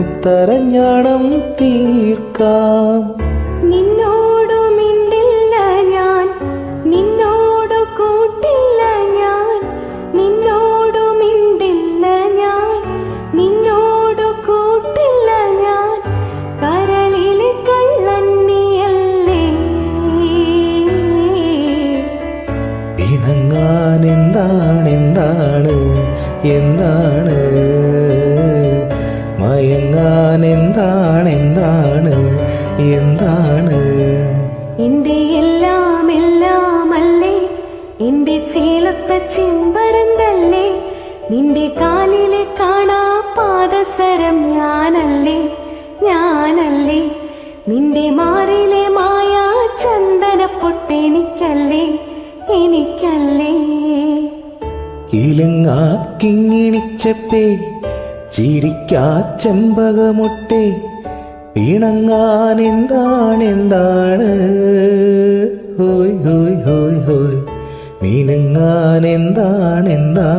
മുത്തരഞ്ഞാണം തീർക്കാം. നിന്നോടു മിണ്ടില്ല ഞാൻ, നിന്നോടു കൂട്ടില്ല ഞാൻ, നിന്നോടു മിണ്ടില്ല ഞാൻ, നിന്നോടു കൂട്ടില്ല ഞാൻ. കരളിലെ കള്ളൻ നീയല്ലേ. ഇണങ്ങാൻ എന്താണ് എന്താണ്, മയങ്ങാൻ എന്താണ് എന്താണ്. എന്റെ എല്ലാം എല്ലാമല്ലേ, എന്റെ ചേലത്തെ ചെമ്പരുന്തല്ലേ, നിന്റെ കാലിലെ കാണാ പാദസരം ഞാനല്ലേ ഞാനല്ലേ, നിന്റെ മാറിലെ മായാ ചന്ദനപ്പൊട്ടെനിക്കല്ലേ എനിക്കല്ലേ. കിലുങ്ങാ കിങ്ങിണിച്ചപ്പേ ചിരിക്കാ ചെമ്പകമൊട്ടെ, ഇണങ്ങാൻ എന്താണ് ഹോയ് ഹോയ് ഹോയ് ഹോയ്. മിനുങ്ങാൻ എന്താണ്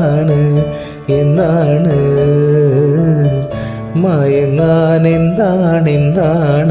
മയങ്ങാൻ എന്താണ്